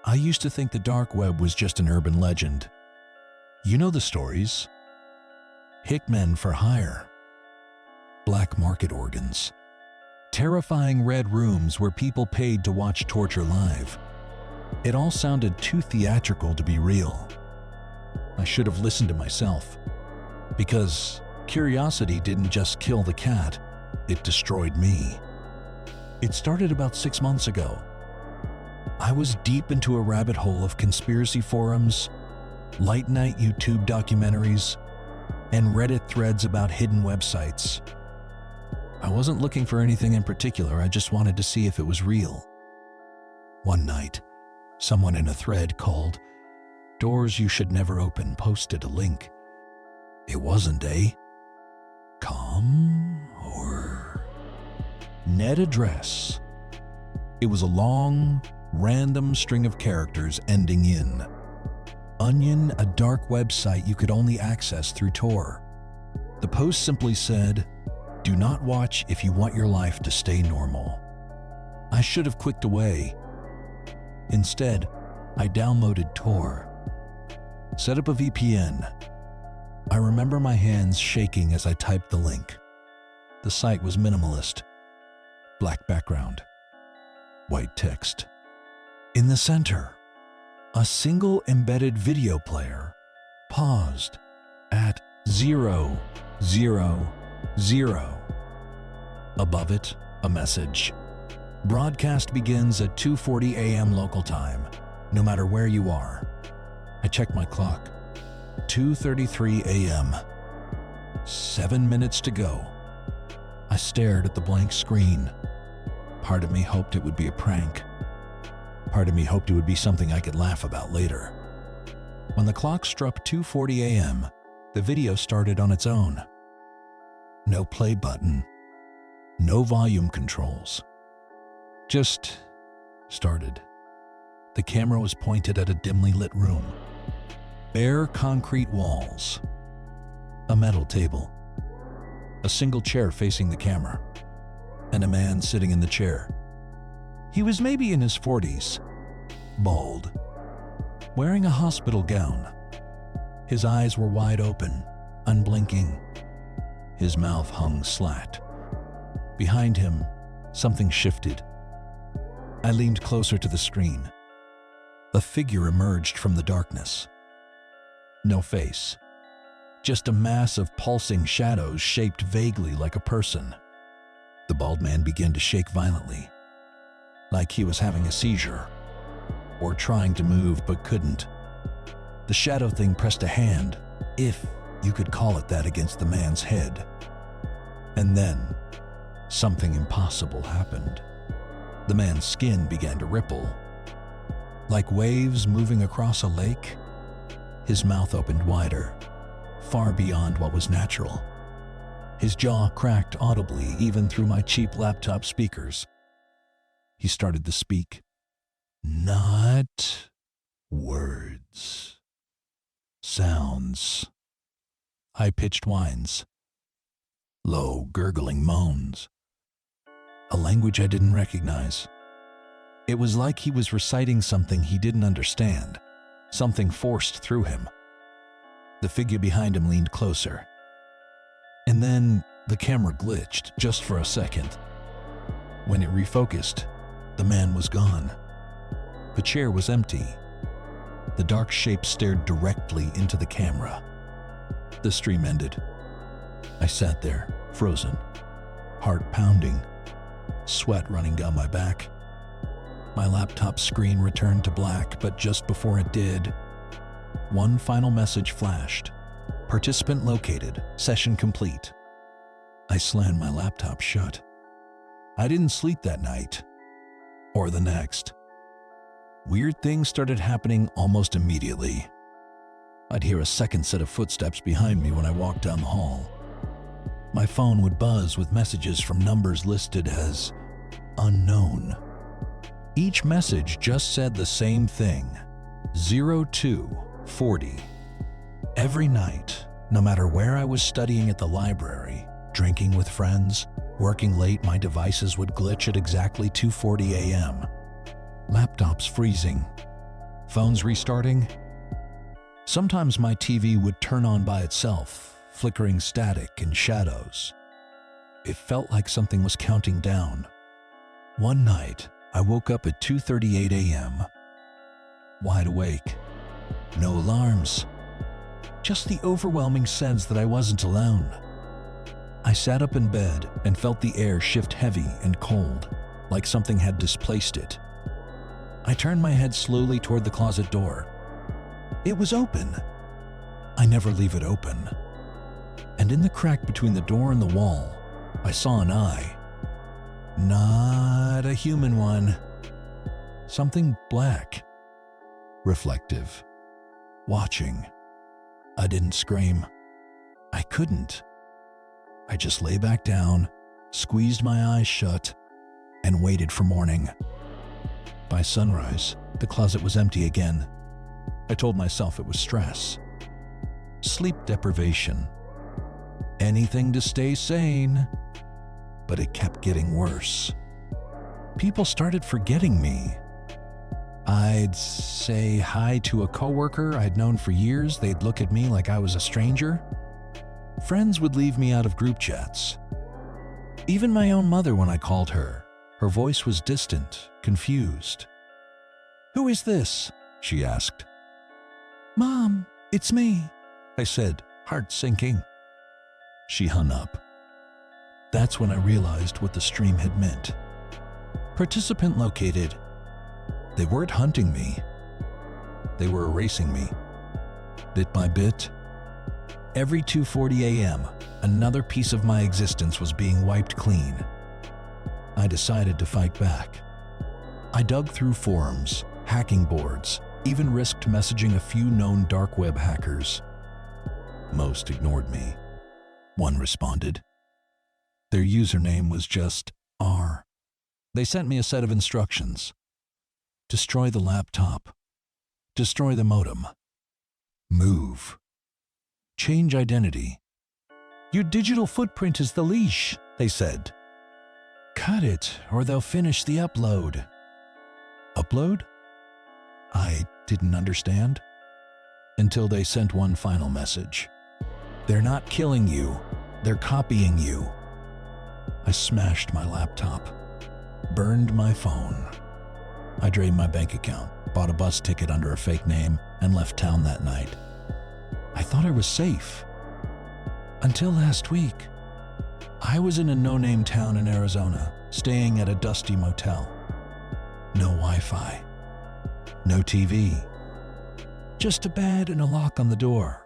I used to think the dark web was just an urban legend. You know the stories. Hitmen for hire, black market organs, terrifying red rooms where people paid to watch torture live. It all sounded too theatrical to be real. I should have listened to myself, because curiosity didn't just kill the cat, it destroyed me. It started about 6 months ago. I was deep into a rabbit hole of conspiracy forums, late-night YouTube documentaries, and Reddit threads about hidden websites. I wasn't looking for anything in particular, I just wanted to see if it was real. One night, someone in a thread called "Doors You Should Never Open" posted a link. It wasn't a com or net address. It was a long, random string of characters ending in Onion, a dark website you could only access through Tor. The post simply said, "Do not watch if you want your life to stay normal." I should have clicked away. Instead, I downloaded Tor, set up a VPN. I remember my hands shaking as I typed the link. The site was minimalist. Black background, white text. In the center, a single embedded video player paused at 000. Above it, a message. Broadcast begins at 2:40 a.m. local time, no matter where you are. I checked my clock. 2:33 a.m. 7 minutes to go. I stared at the blank screen. Part of me hoped it would be a prank. Part of me hoped it would be something I could laugh about later. When the clock struck 2:40 a.m., the video started on its own. No play button, no volume controls. Just started. The camera was pointed at a dimly lit room. Bare concrete walls. A metal table. A single chair facing the camera. And a man sitting in the chair. He was maybe in his 40s, bald, wearing a hospital gown. His eyes were wide open, unblinking. His mouth hung slack. Behind him, something shifted. I leaned closer to the screen. A figure emerged from the darkness. No face, just a mass of pulsing shadows shaped vaguely like a person. The bald man began to shake violently, like he was having a seizure, or trying to move but couldn't. The shadow thing pressed a hand, if you could call it that, against the man's head. And then, something impossible happened. The man's skin began to ripple. Like waves moving across a lake, his mouth opened wider, far beyond what was natural. His jaw cracked audibly even through my cheap laptop speakers. He started to speak. Not words. Sounds. High-pitched whines. Low, gurgling moans. A language I didn't recognize. It was like he was reciting something he didn't understand, something forced through him. The figure behind him leaned closer. And then the camera glitched just for a second. When it refocused, the man was gone. The chair was empty. The dark shape stared directly into the camera. The stream ended. I sat there, frozen, heart pounding, sweat running down my back. My laptop screen returned to black, but just before it did, one final message flashed. Participant located, session complete. I slammed my laptop shut. I didn't sleep that night, or the next. Weird things started happening almost immediately. I'd hear a second set of footsteps behind me when I walked down the hall. My phone would buzz with messages from numbers listed as unknown. Each message just said the same thing, 0240. Every night, no matter where I was studying at the library, drinking with friends, working late, my devices would glitch at exactly 2:40 a.m. Laptops freezing, Phones restarting. Sometimes my TV would turn on by itself, flickering static and shadows. It felt like something was counting down. One night, I woke up at 2:38 a.m. Wide awake. No alarms. Just the overwhelming sense that I wasn't alone. I sat up in bed and felt the air shift heavy and cold, like something had displaced it. I turned my head slowly toward the closet door. It was open. I never leave it open. And in the crack between the door and the wall, I saw an eye. Not a human one. Something black. Reflective. Watching. I didn't scream. I couldn't. I just lay back down, squeezed my eyes shut, and waited for morning. By sunrise, the closet was empty again. I told myself it was stress. Sleep deprivation. Anything to stay sane. But it kept getting worse. People started forgetting me. I'd say hi to a coworker I'd known for years. They'd look at me like I was a stranger. Friends would leave me out of group chats. Even my own mother, when I called her, her voice was distant, confused. "Who is this?" she asked. "Mom, it's me," I said, heart sinking. She hung up. That's when I realized what the stream had meant. Participant located. They weren't hunting me. They were erasing me. Bit by bit. Every 2:40 a.m., another piece of my existence was being wiped clean. I decided to fight back. I dug through forums, hacking boards, even risked messaging a few known dark web hackers. Most ignored me. One responded. Their username was just R. They sent me a set of instructions. Destroy the laptop. Destroy the modem. Move. Change identity. Your digital footprint is the leash, they said. Cut it, or they'll finish the upload. Upload? I didn't understand. Until they sent one final message. They're not killing you. They're copying you. I smashed my laptop. Burned my phone. I drained my bank account, bought a bus ticket under a fake name, and left town that night. I thought I was safe. Until last week. I was in a no-name town in Arizona, staying at a dusty motel. No Wi-Fi. No TV. Just a bed and a lock on the door.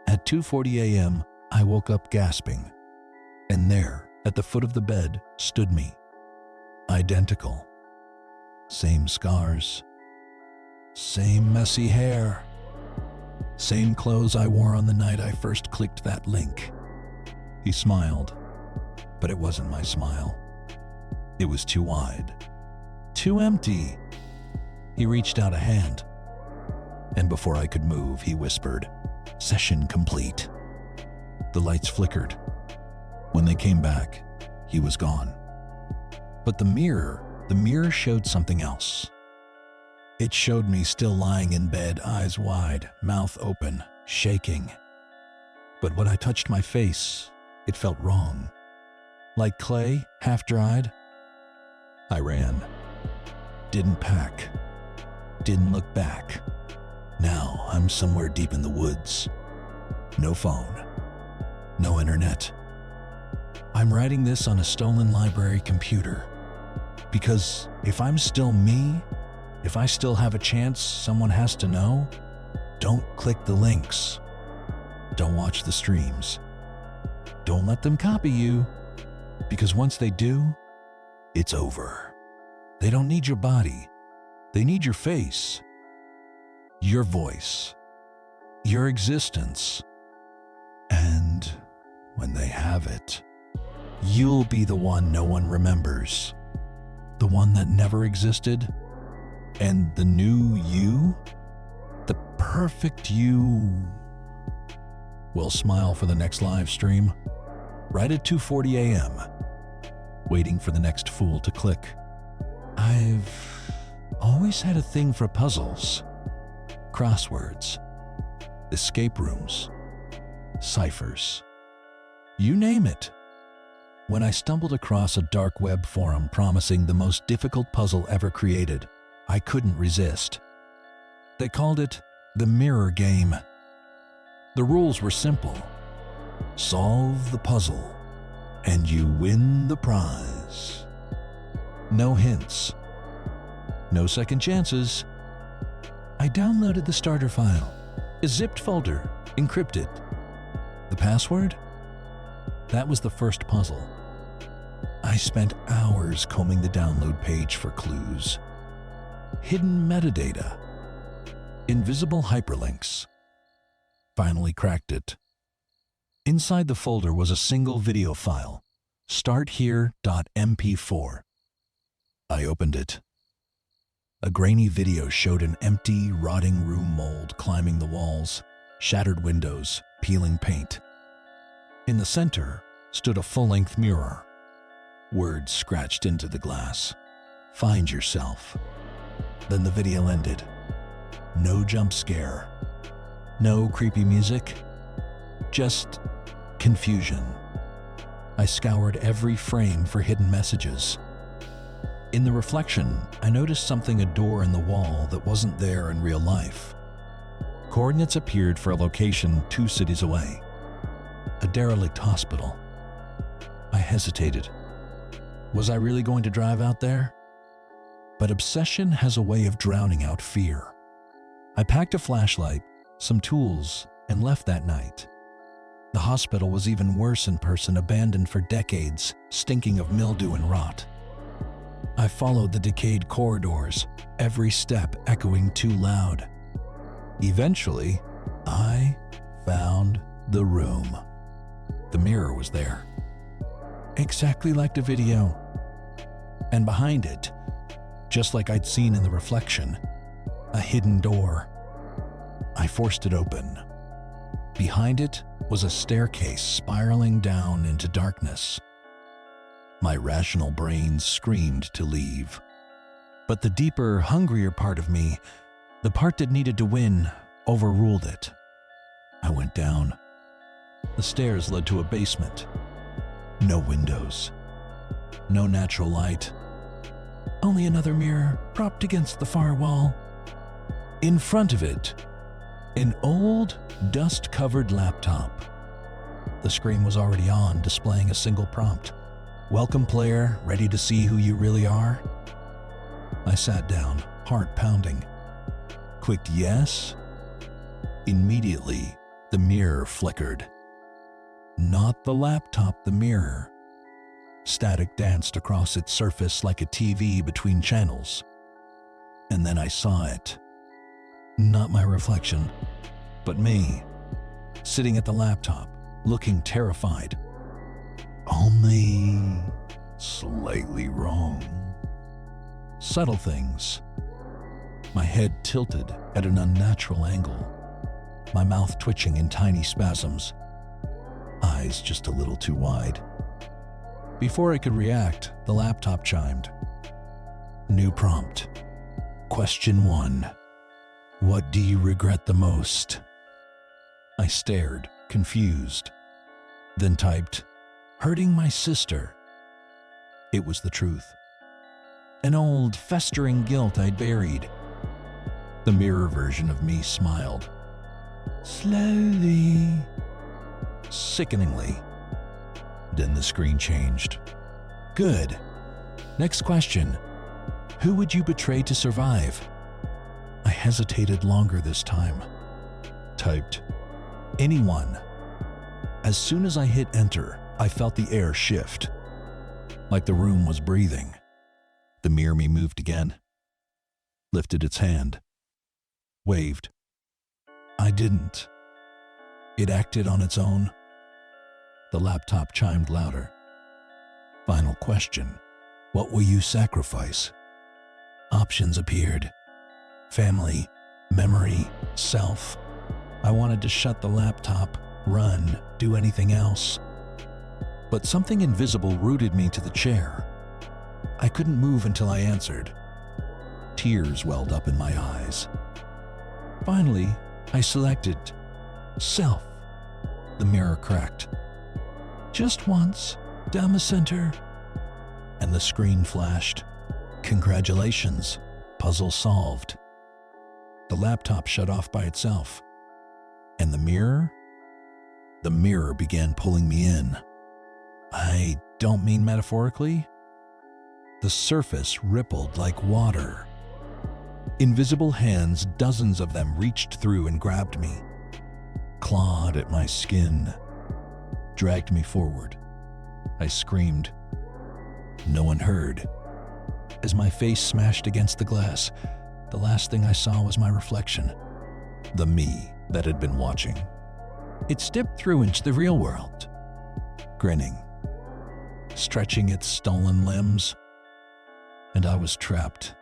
At 2:40 a.m., I woke up gasping. And there, at the foot of the bed, stood me. Identical. Same scars. Same messy hair. Same clothes I wore on the night I first clicked that link. He smiled, but it wasn't my smile. It was too wide. Too empty. He reached out a hand. And before I could move, he whispered, "Session complete." The lights flickered. When they came back, he was gone. But the mirror showed something else. It showed me still lying in bed, eyes wide, mouth open, shaking. But when I touched my face, it felt wrong. Like clay, half-dried. I ran. Didn't pack. Didn't look back. Now I'm somewhere deep in the woods. No phone. No internet. I'm writing this on a stolen library computer. Because if I'm still me, if I still have a chance someone has to know, don't click the links. Don't watch the streams. Don't let them copy you. Because once they do, it's over. They don't need your body. They need your face. Your voice. Your existence. And when they have it, you'll be the one no one remembers. The one that never existed. And the new you, the perfect you, will smile for the next live stream, right at 2:40 a.m., waiting for the next fool to click. I've always had a thing for puzzles, crosswords, escape rooms, ciphers. You name it. When I stumbled across a dark web forum promising the most difficult puzzle ever created, I couldn't resist. They called it the mirror game. The rules were simple. Solve the puzzle, and you win the prize. No hints. No second chances. I downloaded the starter file, a zipped folder, encrypted. The password? That was the first puzzle. I spent hours combing the download page for clues. Hidden metadata. Invisible hyperlinks. Finally cracked it. Inside the folder was a single video file, starthere.mp4. I opened it. A grainy video showed an empty, rotting room mold climbing the walls, shattered windows, peeling paint. In the center stood a full-length mirror. Words scratched into the glass. Find yourself. Then the video ended. No jump scare. No creepy music. Just confusion. I scoured every frame for hidden messages. In the reflection, I noticed something, a door in the wall that wasn't there in real life. Coordinates appeared for a location 2 cities away. A derelict hospital. I hesitated. Was I really going to drive out there? But obsession has a way of drowning out fear. I packed a flashlight, some tools, and left that night. The hospital was even worse in person, abandoned for decades, stinking of mildew and rot. I followed the decayed corridors, every step echoing too loud. Eventually, I found the room. The mirror was there, exactly like the video. And behind it, just like I'd seen in the reflection, a hidden door. I forced it open. Behind it was a staircase spiraling down into darkness. My rational brain screamed to leave. But the deeper, hungrier part of me, the part that needed to win, overruled it. I went down. The stairs led to a basement. No windows. No natural light. Only another mirror propped against the far wall. In front of it, an old, dust-covered laptop. The screen was already on, displaying a single prompt. Welcome, player, ready to see who you really are? I sat down, heart pounding. Clicked yes. Immediately, the mirror flickered. Not the laptop, the mirror. Static danced across its surface like a TV between channels. And then I saw it. Not my reflection, but me, sitting at the laptop, looking terrified. Only slightly wrong. Subtle things. My head tilted at an unnatural angle, my mouth twitching in tiny spasms, eyes just a little too wide. Before I could react, the laptop chimed. New prompt. Question 1. What do you regret the most? I stared, confused, then typed, hurting my sister. It was the truth. An old, festering guilt I'd buried. The mirror version of me smiled. Slowly. Sickeningly. Then the screen changed. Good. Next question. Who would you betray to survive? I hesitated longer this time. Typed, anyone. As soon as I hit enter, I felt the air shift. Like the room was breathing. The mirror me moved again. Lifted its hand. Waved. I didn't. It acted on its own. The laptop chimed louder. Final question. What will you sacrifice? Options appeared. Family, memory, self. I wanted to shut the laptop, run, do anything else. But something invisible rooted me to the chair. I couldn't move until I answered. Tears welled up in my eyes. Finally, I selected self. The mirror cracked. Just once, down the center. And the screen flashed. Congratulations, puzzle solved. The laptop shut off by itself. And the mirror began pulling me in. I don't mean metaphorically. The surface rippled like water. Invisible hands, dozens of them, reached through and grabbed me, clawed at my skin, dragged me forward. I screamed. No one heard. As my face smashed against the glass, the last thing I saw was my reflection, the me that had been watching. It stepped through into the real world, grinning, stretching its stolen limbs, and I was trapped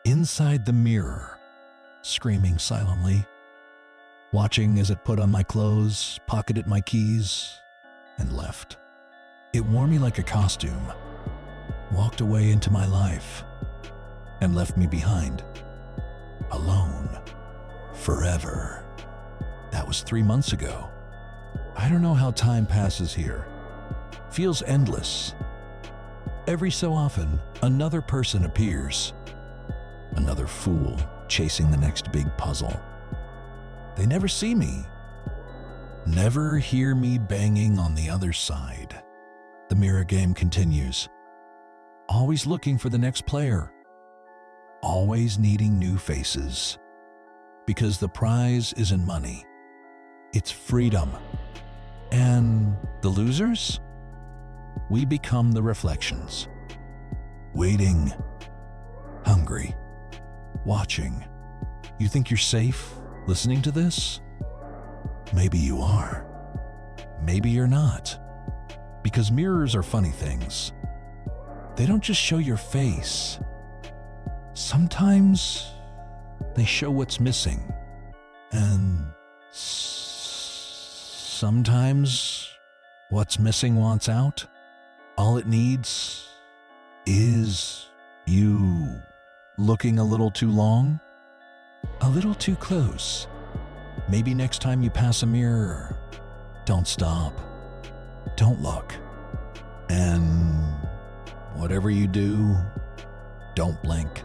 inside the mirror, screaming silently, watching as it put on my clothes, pocketed my keys, and left. It wore me like a costume, walked away into my life, and left me behind, alone, forever. That was 3 months ago. I don't know how time passes here. Feels endless. Every so often, another person appears. Another fool chasing the next big puzzle. They never see me. Never hear me banging on the other side. The mirror game continues. Always looking for the next player. Always needing new faces. Because the prize isn't money. It's freedom. And the losers? We become the reflections. Waiting. Hungry. Watching. You think you're safe listening to this? Maybe you are. Maybe you're not. Because mirrors are funny things. They don't just show your face. Sometimes they show what's missing. And sometimes what's missing wants out. All it needs is you looking a little too long, a little too close. Maybe next time you pass a mirror, don't stop, don't look, and whatever you do, don't blink.